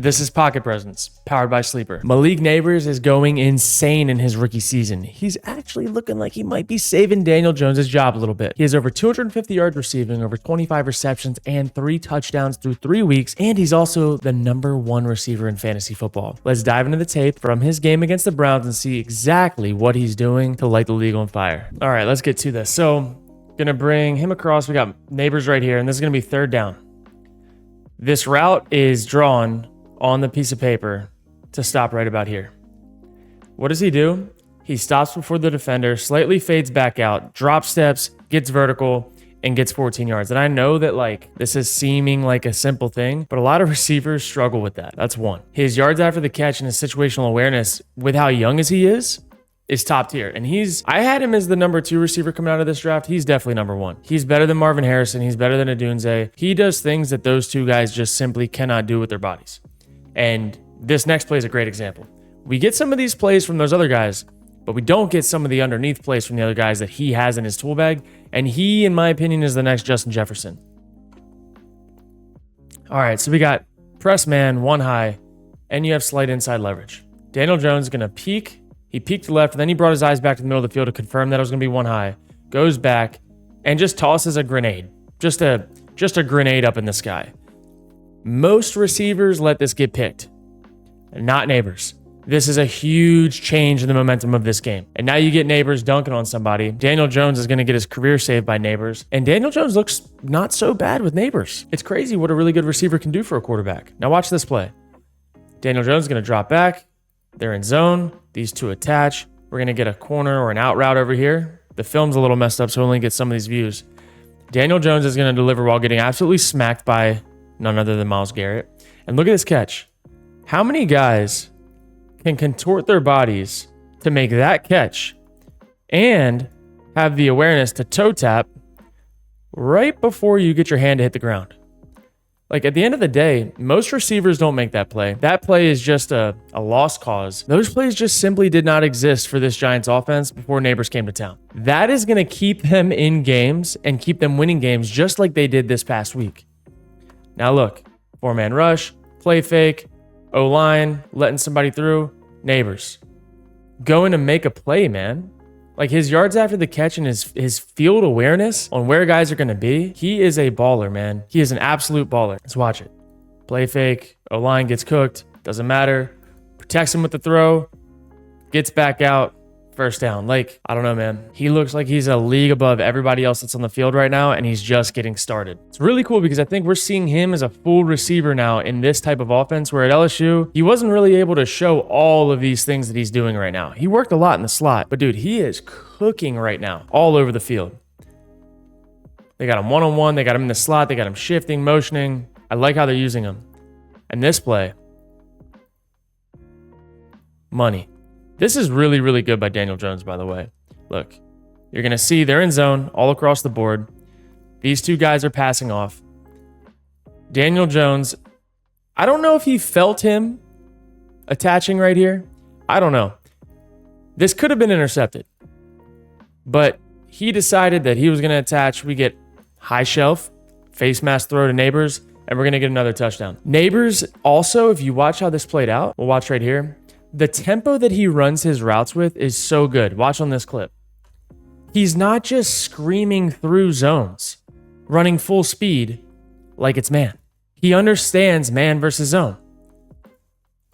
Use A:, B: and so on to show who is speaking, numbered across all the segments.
A: This is Pocket Presence, powered by Sleeper. Malik Nabers is going insane in his rookie season. He's actually looking like he might be saving Daniel Jones' job a little bit. He has over 250 yards receiving, over 25 receptions, and 3 touchdowns through 3 weeks, and he's also the #1 receiver in fantasy football. Let's dive into the tape from his game against the Browns and see exactly what he's doing to light the league on fire. All right, let's get to this. So, gonna bring him across. We got Nabers right here, and this is gonna be 3rd down. This route is drawn on the piece of paper to stop right about here. What does he do? He stops before the defender, slightly fades back out, drop steps, gets vertical, and gets 14 yards. And I know that this is seeming like a simple thing, but a lot of receivers struggle with that. That's one. His yards after the catch and his situational awareness with how young as he is top tier. And I had him as the #2 receiver coming out of this draft. He's definitely #1. He's better than Marvin Harrison. He's better than Adunze. He does things that those two guys just simply cannot do with their bodies. And this next play is a great example. We get some of these plays from those other guys, but we don't get some of the underneath plays from the other guys that he has in his tool bag. And he, in my opinion, is the next Justin Jefferson. All right, so we got press man, 1 high, and you have slight inside leverage. Daniel Jones is going to peek. He peeked left, and then he brought his eyes back to the middle of the field to confirm that it was going to be 1 high. Goes back and just tosses a grenade. Just a grenade up in the sky. Most receivers let this get picked. Not Nabers. This is a huge change in the momentum of this game. And now you get Nabers dunking on somebody. Daniel Jones is going to get his career saved by Nabers. And Daniel Jones looks not so bad with Nabers. It's crazy what a really good receiver can do for a quarterback. Now watch this play. Daniel Jones is going to drop back. They're in zone. These two attach. We're going to get a corner or an out route over here. The film's a little messed up, so we only get some of these views. Daniel Jones is going to deliver while getting absolutely smacked by none other than Myles Garrett. And look at this catch. How many guys can contort their bodies to make that catch and have the awareness to toe tap right before you get your hand to hit the ground? At the end of the day, most receivers don't make that play. That play is just a lost cause. Those plays just simply did not exist for this Giants offense before Nabers came to town. That is going to keep them in games and keep them winning games just like they did this past week. Now look, 4-man rush, play fake, O-line, letting somebody through, Nabers. Going to make a play, man. His yards after the catch and his field awareness on where guys are going to be, he is a baller, man. He is an absolute baller. Let's watch it. Play fake, O-line gets cooked, doesn't matter. Protects him with the throw, gets back out, 1st down. I don't know, man. He looks like he's a league above everybody else that's on the field right now, and he's just getting started. It's really cool because I think we're seeing him as a full receiver now in this type of offense, where at LSU, he wasn't really able to show all of these things that he's doing right now. He worked a lot in the slot, but dude, he is cooking right now all over the field. They got him one-on-one. They got him in the slot. They got him shifting, motioning. I like how they're using him. And this play, money. This is really, really good by Daniel Jones, by the way. Look, you're going to see they're in zone all across the board. These two guys are passing off. Daniel Jones, I don't know if he felt him attaching right here. I don't know. This could have been intercepted. But he decided that he was going to attach. We get high shelf, face mask throw to Nabers, and we're going to get another touchdown. Nabers also, if you watch how this played out, we'll watch right here. The tempo that he runs his routes with is so good. Watch on this clip. He's not just screaming through zones, running full speed like it's man. He understands man versus zone.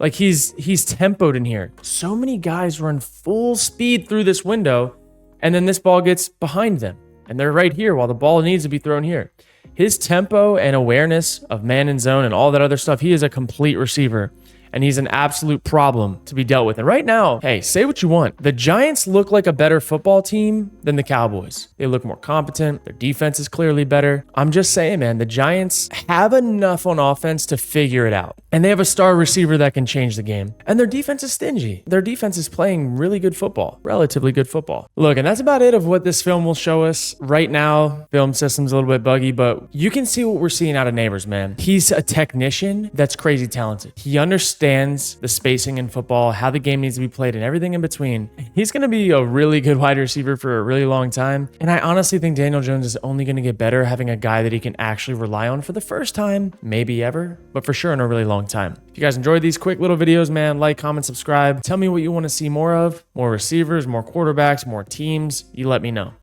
A: He's tempoed in here. So many guys run full speed through this window, and then this ball gets behind them, and they're right here while the ball needs to be thrown here. His tempo and awareness of man and zone and all that other stuff, he is a complete receiver. And he's an absolute problem to be dealt with. And right now, hey, say what you want. The Giants look like a better football team than the Cowboys. They look more competent. Their defense is clearly better. I'm just saying, man, the Giants have enough on offense to figure it out. And they have a star receiver that can change the game. And their defense is stingy. Their defense is playing really good football, relatively good football. Look, and that's about it of what this film will show us. Right now, film system's a little bit buggy, but you can see what we're seeing out of Nabers, man. He's a technician that's crazy talented. He understands understands the spacing in football, how the game needs to be played, and everything in between. He's going to be a really good wide receiver for a really long time. And I honestly think Daniel Jones is only going to get better having a guy that he can actually rely on for the first time, maybe ever, but for sure in a really long time. If you guys enjoyed these quick little videos, man, like, comment, subscribe. Tell me what you want to see more of, more receivers, more quarterbacks, more teams. You let me know.